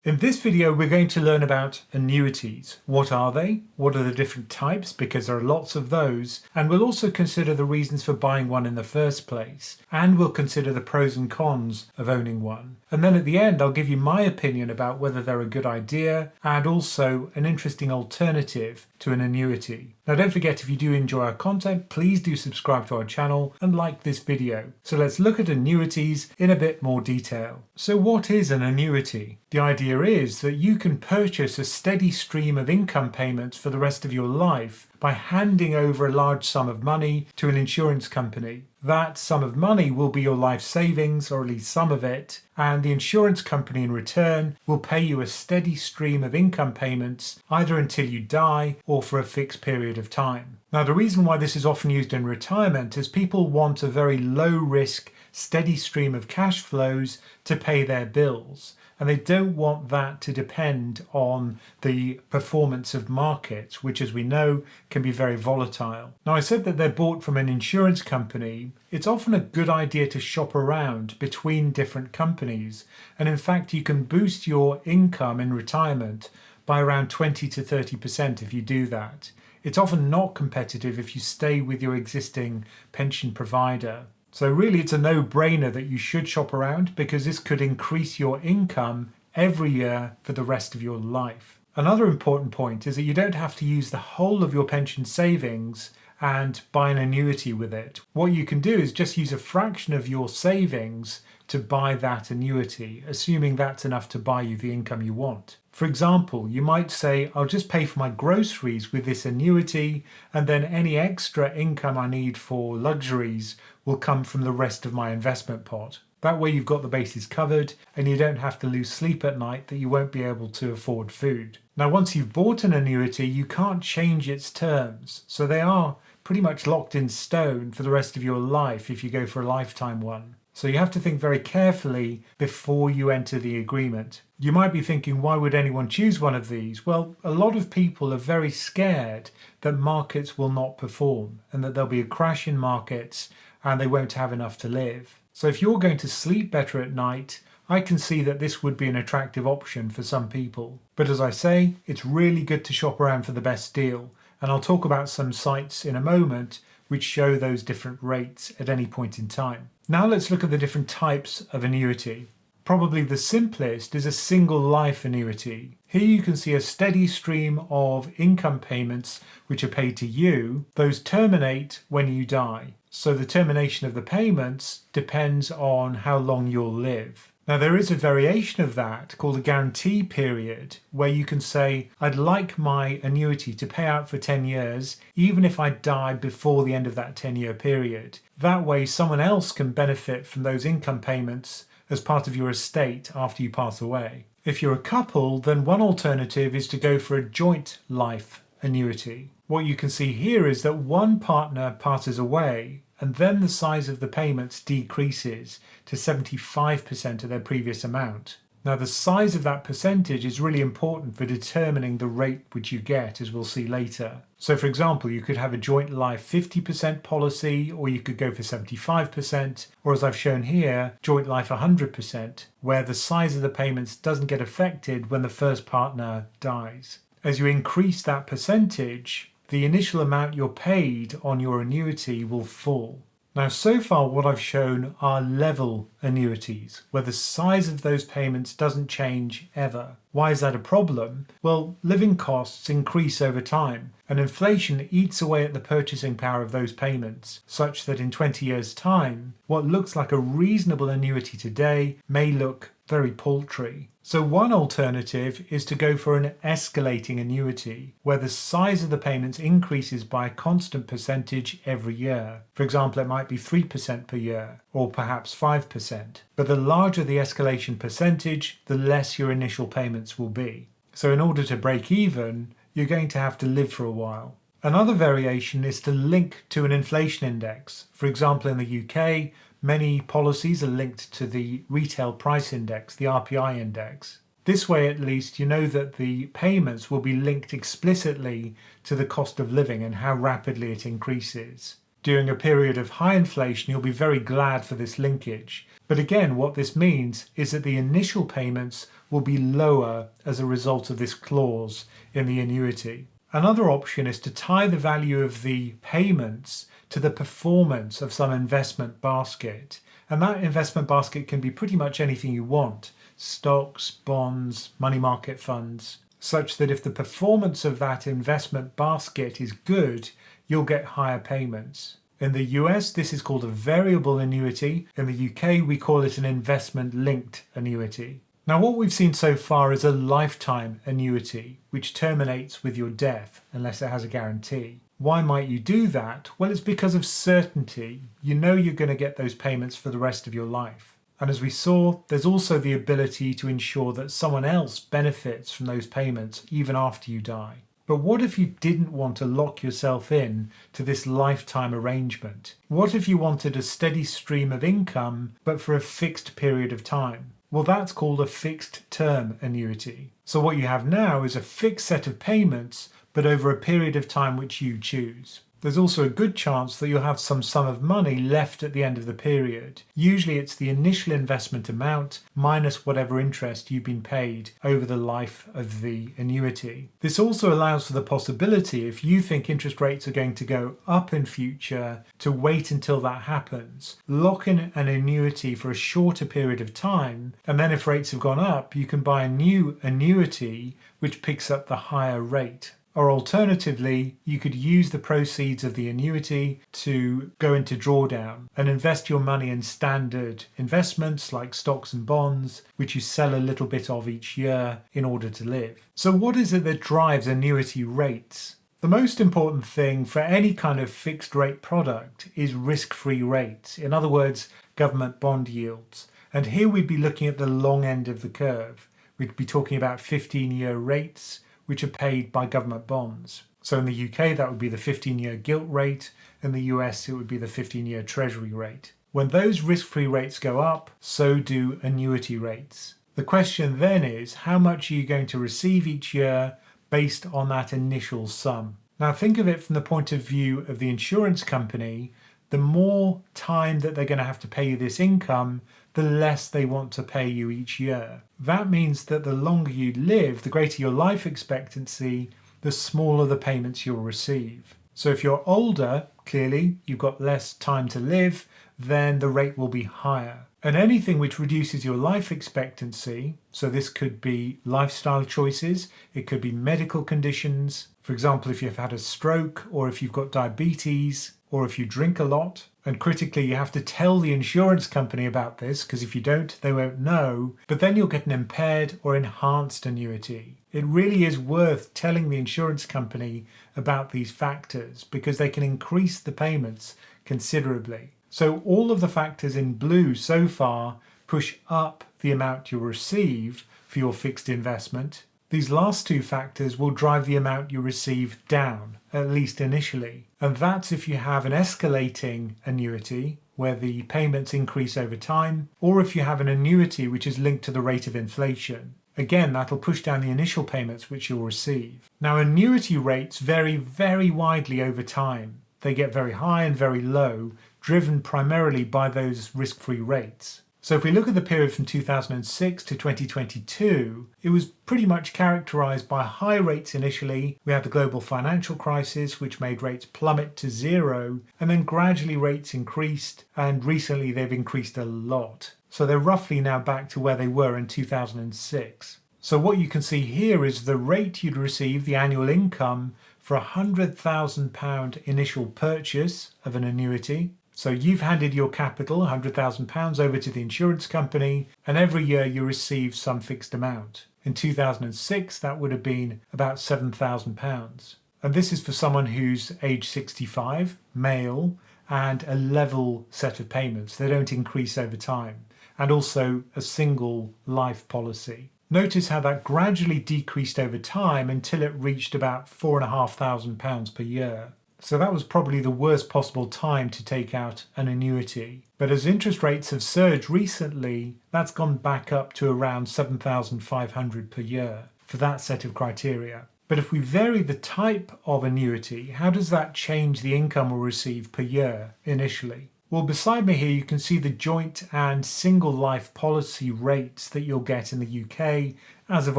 In this video, we're going to learn about annuities. What are they? What are the different types? Because there are lots of those. And we'll also consider the reasons for buying one in the first place. And we'll consider the pros and cons of owning one. And then at the end, I'll give you my opinion about whether they're a good idea and also an interesting alternative to an annuity. Now, don't forget, if you do enjoy our content, please do subscribe to our channel and like this video. So let's look at annuities in a bit more detail. So what is an annuity? The idea is that you can purchase a steady stream of income payments for the rest of your life by handing over a large sum of money to an insurance company. That sum of money will be your life savings, or at least some of it, and the insurance company in return will pay you a steady stream of income payments either until you die or for a fixed period of time. Now, the reason why this is often used in retirement is people want a very low risk, steady stream of cash flows to pay their bills. And they don't want that to depend on the performance of markets, which, as we know, can be very volatile. Now, I said that they're bought from an insurance company. It's often a good idea to shop around between different companies. And in fact, you can boost your income in retirement by around 20 to 30% if you do that. It's often not competitive if you stay with your existing pension provider. So really, it's a no-brainer that you should shop around because this could increase your income every year for the rest of your life. Another important point is that you don't have to use the whole of your pension savings and buy an annuity with it. What you can do is just use a fraction of your savings to buy that annuity, assuming that's enough to buy you the income you want. For example, you might say, I'll just pay for my groceries with this annuity, and then any extra income I need for luxuries will come from the rest of my investment pot. That way you've got the bases covered and you don't have to lose sleep at night that you won't be able to afford food. Now, once you've bought an annuity, you can't change its terms. So they are pretty much locked in stone for the rest of your life if you go for a lifetime one. So you have to think very carefully before you enter the agreement. You might be thinking, why would anyone choose one of these? Well, a lot of people are very scared that markets will not perform and that there'll be a crash in markets and they won't have enough to live. So if you're going to sleep better at night, I can see that this would be an attractive option for some people. But as I say, it's really good to shop around for the best deal. And I'll talk about some sites in a moment which show those different rates at any point in time. Now let's look at the different types of annuity. Probably the simplest is a single life annuity. Here you can see a steady stream of income payments which are paid to you. Those terminate when you die. So the termination of the payments depends on how long you'll live. Now, there is a variation of that called a guarantee period, where you can say, I'd like my annuity to pay out for 10 years, even if I die before the end of that 10-year period. That way, someone else can benefit from those income payments as part of your estate after you pass away. If you're a couple, then one alternative is to go for a joint life annuity. What you can see here is that one partner passes away, and then the size of the payments decreases to 75% of their previous amount. Now, the size of that percentage is really important for determining the rate which you get, as we'll see later. So, for example, you could have a joint life 50% policy, or you could go for 75%, or as I've shown here, joint life 100%, where the size of the payments doesn't get affected when the first partner dies. As you increase that percentage, the initial amount you're paid on your annuity will fall. Now, so far what I've shown are level annuities, where the size of those payments doesn't change ever. Why is that a problem? Well, living costs increase over time, and inflation eats away at the purchasing power of those payments, such that in 20 years' time, what looks like a reasonable annuity today may look very paltry. So one alternative is to go for an escalating annuity, where the size of the payments increases by a constant percentage every year. For example, it might be 3% per year, or perhaps 5%. But the larger the escalation percentage, the less your initial payments will be. So in order to break even, you're going to have to live for a while. Another variation is to link to an inflation index. For example, in the UK, many policies are linked to the retail price index, the RPI index. This way, at least, you know that the payments will be linked explicitly to the cost of living and how rapidly it increases. During a period of high inflation, you'll be very glad for this linkage. But again, what this means is that the initial payments will be lower as a result of this clause in the annuity. Another option is to tie the value of the payments to the performance of some investment basket. And that investment basket can be pretty much anything you want: stocks, bonds, money market funds, such that if the performance of that investment basket is good, you'll get higher payments. In the US, this is called a variable annuity. In the UK, we call it an investment-linked annuity. Now, what we've seen so far is a lifetime annuity, which terminates with your death, unless it has a guarantee. Why might you do that? Well, it's because of certainty. You know you're going to get those payments for the rest of your life. And as we saw, there's also the ability to ensure that someone else benefits from those payments even after you die. But what if you didn't want to lock yourself in to this lifetime arrangement? What if you wanted a steady stream of income, but for a fixed period of time? Well, that's called a fixed term annuity. So what you have now is a fixed set of payments, but over a period of time which you choose. There's also a good chance that you'll have some sum of money left at the end of the period. Usually it's the initial investment amount minus whatever interest you've been paid over the life of the annuity. This also allows for the possibility, if you think interest rates are going to go up in future, to wait until that happens. Lock in an annuity for a shorter period of time, and then if rates have gone up, you can buy a new annuity which picks up the higher rate. Or alternatively, you could use the proceeds of the annuity to go into drawdown and invest your money in standard investments like stocks and bonds, which you sell a little bit of each year in order to live. So what is it that drives annuity rates? The most important thing for any kind of fixed rate product is risk-free rates. In other words, government bond yields. And here we'd be looking at the long end of the curve. We'd be talking about 15-year rates, which are paid by government bonds. So in the UK, that would be the 15-year gilt rate. In the US, it would be the 15-year treasury rate. When those risk-free rates go up, so do annuity rates. The question then is, how much are you going to receive each year based on that initial sum? Now think of it from the point of view of the insurance company. The more time that they're going to have to pay you this income, the less they want to pay you each year. That means that the longer you live, the greater your life expectancy, the smaller the payments you'll receive. So if you're older, clearly you've got less time to live, then the rate will be higher. And anything which reduces your life expectancy, so this could be lifestyle choices, it could be medical conditions, for example, if you've had a stroke or if you've got diabetes, or if you drink a lot. And critically, you have to tell the insurance company about this, because if you don't, they won't know. But then you'll get an impaired or enhanced annuity. It really is worth telling the insurance company about these factors because they can increase the payments considerably. So all of the factors in blue so far push up the amount you'll receive for your fixed investment. These last two factors will drive the amount you receive down, at least initially. And that's if you have an escalating annuity, where the payments increase over time, or if you have an annuity which is linked to the rate of inflation. Again, that'll push down the initial payments which you'll receive. Now, annuity rates vary very widely over time. They get very high and very low, driven primarily by those risk-free rates. So if we look at the period from 2006 to 2022, it was pretty much characterized by high rates initially. We had the global financial crisis, which made rates plummet to zero, and then gradually rates increased, and recently they've increased a lot. So they're roughly now back to where they were in 2006. So what you can see here is the rate you'd receive, the annual income, for a £100,000 initial purchase of an annuity. So you've handed your capital, £100,000, over to the insurance company, and every year you receive some fixed amount. In 2006, that would have been about £7,000. And this is for someone who's age 65, male, and a level set of payments. They don't increase over time. And also a single life policy. Notice how that gradually decreased over time until it reached about £4,500 per year. So that was probably the worst possible time to take out an annuity. But as interest rates have surged recently, that's gone back up to around £7,500 per year for that set of criteria. But if we vary the type of annuity, how does that change the income we'll receive per year initially? Well, beside me here, you can see the joint and single life policy rates that you'll get in the UK as of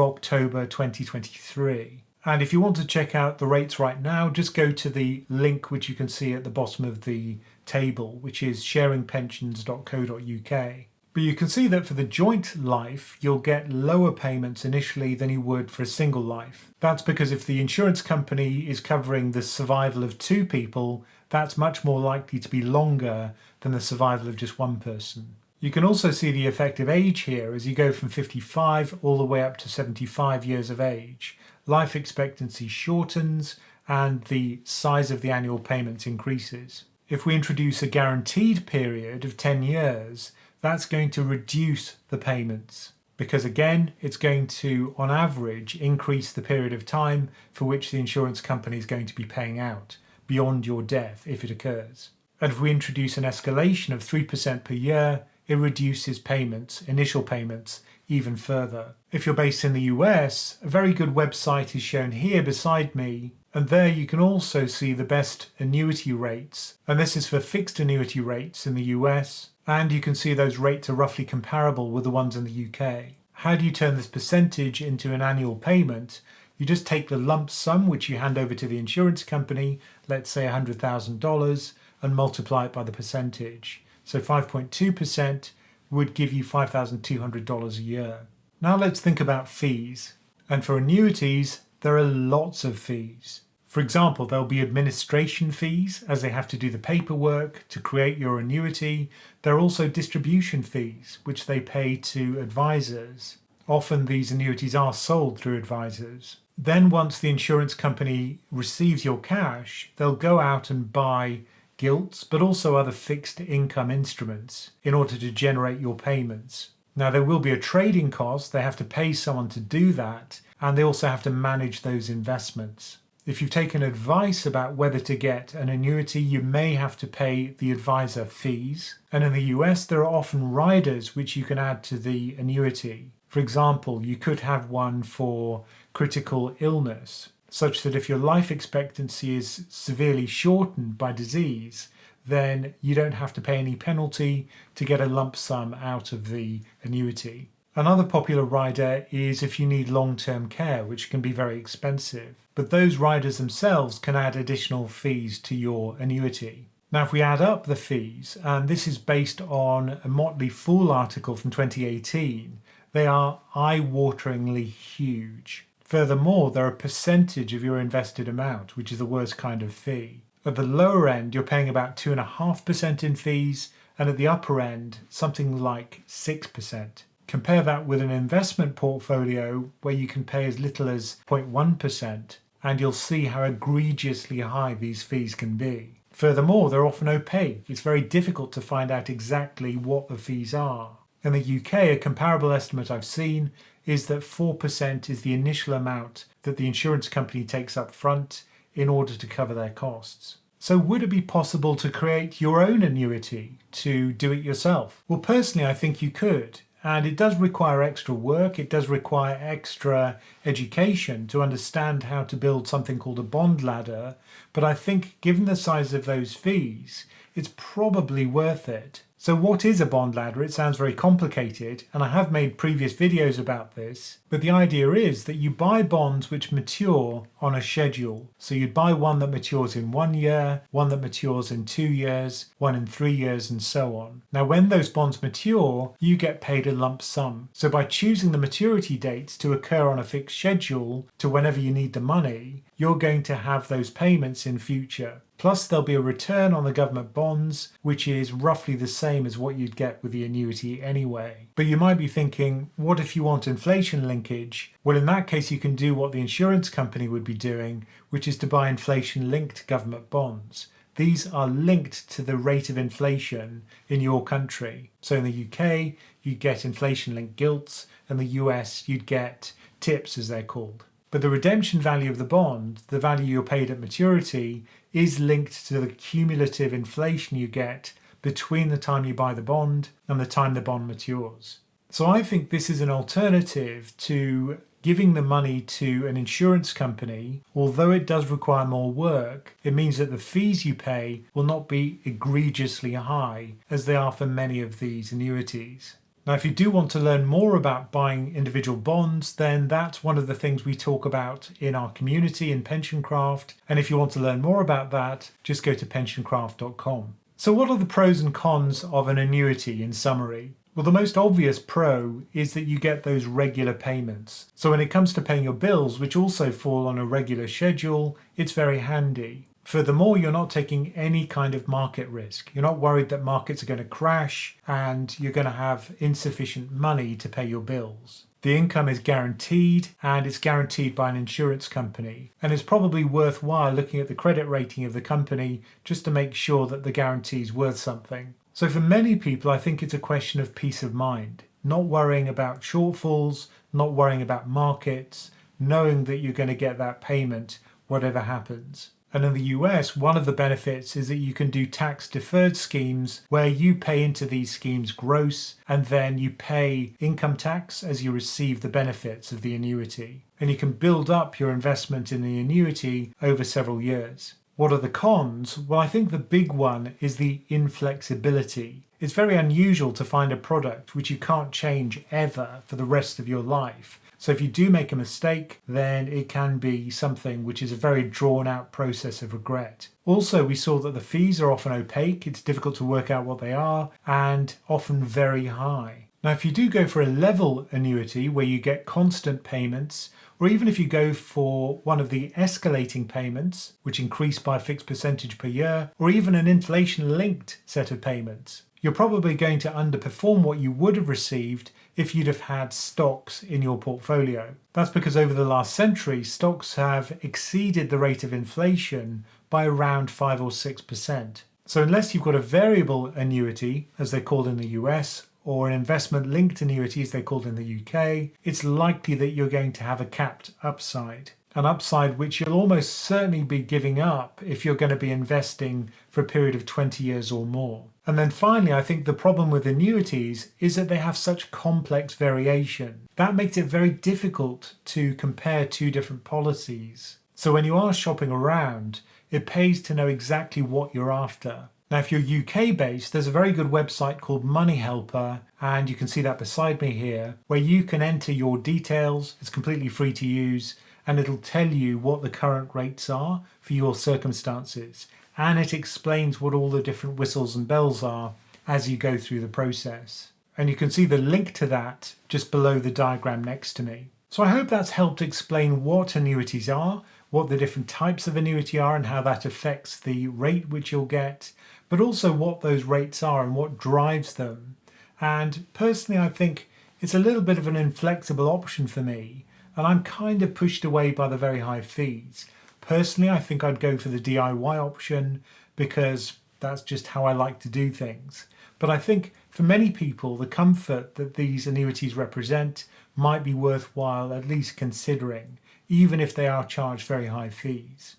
October 2023. And if you want to check out the rates right now, just go to the link which you can see at the bottom of the table, which is sharingpensions.co.uk. But you can see that for the joint life, you'll get lower payments initially than you would for a single life. That's because if the insurance company is covering the survival of two people, that's much more likely to be longer than the survival of just one person. You can also see the effective age here as you go from 55 all the way up to 75 years of age. Life expectancy shortens and the size of the annual payments increases. If we introduce a guaranteed period of 10 years, that's going to reduce the payments because again, it's going to, on average, increase the period of time for which the insurance company is going to be paying out beyond your death if it occurs. And if we introduce an escalation of 3% per year, it reduces payments, initial payments, even further. If you're based in the US, a very good website is shown here beside me, and there you can also see the best annuity rates, and this is for fixed annuity rates in the US, and you can see those rates are roughly comparable with the ones in the UK. How do you turn this percentage into an annual payment? You just take the lump sum which you hand over to the insurance company, let's say $100,000, and multiply it by the percentage. So 5.2% would give you $5,200 a year. Now let's think about fees. And for annuities, there are lots of fees. For example, there'll be administration fees as they have to do the paperwork to create your annuity. There are also distribution fees, which they pay to advisors. Often these annuities are sold through advisors. Then once the insurance company receives your cash, they'll go out and buy gilts, but also other fixed income instruments in order to generate your payments. Now there will be a trading cost, they have to pay someone to do that, and they also have to manage those investments. If you've taken advice about whether to get an annuity, you may have to pay the advisor fees. And in the US, there are often riders which you can add to the annuity. For example, you could have one for critical illness, such that if your life expectancy is severely shortened by disease, then you don't have to pay any penalty to get a lump sum out of the annuity. Another popular rider is if you need long-term care, which can be very expensive. But those riders themselves can add additional fees to your annuity. Now, if we add up the fees, and this is based on a Motley Fool article from 2018, they are eye-wateringly huge. Furthermore, they're a percentage of your invested amount, which is the worst kind of fee. At the lower end, you're paying about 2.5% in fees, and at the upper end, something like 6%. Compare that with an investment portfolio where you can pay as little as 0.1%, and you'll see how egregiously high these fees can be. Furthermore, they're often opaque. It's very difficult to find out exactly what the fees are. In the UK, a comparable estimate I've seen is that 4% is the initial amount that the insurance company takes up front in order to cover their costs. So would it be possible to create your own annuity, to do it yourself? Well, personally, I think you could. And it does require extra work, it does require extra education to understand how to build something called a bond ladder, but I think given the size of those fees, it's probably worth it. So what is a bond ladder? It sounds very complicated, and I have made previous videos about this, but the idea is that you buy bonds which mature on a schedule. So you'd buy one that matures in 1 year, one that matures in 2 years, one in 3 years, and so on. Now, when those bonds mature, you get paid a lump sum. So by choosing the maturity dates to occur on a fixed schedule to whenever you need the money, you're going to have those payments in future. Plus there'll be a return on the government bonds, which is roughly the same as what you'd get with the annuity anyway. But you might be thinking, what if you want inflation linkage? Well, in that case, you can do what the insurance company would be doing, which is to buy inflation-linked government bonds. These are linked to the rate of inflation in your country. So in the UK, you'd get inflation-linked gilts, and the US, you'd get TIPS, as they're called. But the redemption value of the bond, the value you're paid at maturity, is linked to the cumulative inflation you get between the time you buy the bond and the time the bond matures. So I think this is an alternative to giving the money to an insurance company, although it does require more work, it means that the fees you pay will not be egregiously high as they are for many of these annuities. Now, if you do want to learn more about buying individual bonds, then that's one of the things we talk about in our community in PensionCraft. And if you want to learn more about that, just go to PensionCraft.com. So what are the pros and cons of an annuity in summary? Well, the most obvious pro is that you get those regular payments. So when it comes to paying your bills, which also fall on a regular schedule, it's very handy. Furthermore, you're not taking any kind of market risk. You're not worried that markets are going to crash and you're going to have insufficient money to pay your bills. The income is guaranteed, and it's guaranteed by an insurance company. And it's probably worthwhile looking at the credit rating of the company just to make sure that the guarantee is worth something. So for many people, I think it's a question of peace of mind. Not worrying about shortfalls, not worrying about markets, knowing that you're going to get that payment whatever happens. And in the US, one of the benefits is that you can do tax deferred schemes where you pay into these schemes gross and then you pay income tax as you receive the benefits of the annuity. And you can build up your investment in the annuity over several years. What are the cons? Well, I think the big one is the inflexibility. It's very unusual to find a product which you can't change ever for the rest of your life. So if you do make a mistake, then it can be something which is a very drawn out process of regret. Also, we saw that the fees are often opaque, it's difficult to work out what they are, and often very high. Now, if you do go for a level annuity where you get constant payments, or even if you go for one of the escalating payments, which increase by a fixed percentage per year, or even an inflation-linked set of payments, you're probably going to underperform what you would have received if you'd have had stocks in your portfolio. That's because over the last century, stocks have exceeded the rate of inflation by around 5 or 6%. So unless you've got a variable annuity, as they're called in the US, or an investment-linked annuity, as they're called in the UK, it's likely that you're going to have a capped upside. An upside which you'll almost certainly be giving up if you're going to be investing for a period of 20 years or more. And then finally, I think the problem with annuities is that they have such complex variation. That makes it very difficult to compare two different policies. So when you are shopping around, it pays to know exactly what you're after. Now, if you're UK based, there's a very good website called Money Helper, and you can see that beside me here, where you can enter your details. It's completely free to use, and it'll tell you what the current rates are for your circumstances. And it explains what all the different whistles and bells are as you go through the process. And you can see the link to that just below the diagram next to me. So I hope that's helped explain what annuities are, what the different types of annuity are and how that affects the rate which you'll get, but also what those rates are and what drives them. And personally, I think it's a little bit of an inflexible option for me, and I'm kind of pushed away by the very high fees. Personally, I think I'd go for the DIY option because that's just how I like to do things. But I think for many people, the comfort that these annuities represent might be worthwhile at least considering, even if they are charged very high fees.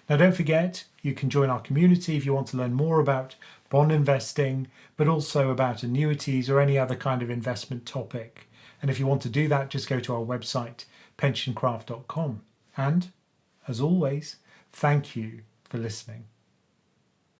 Now, don't forget, you can join our community if you want to learn more about bond investing, but also about annuities or any other kind of investment topic. And if you want to do that, just go to our website, PensionCraft.com. And as always, thank you for listening.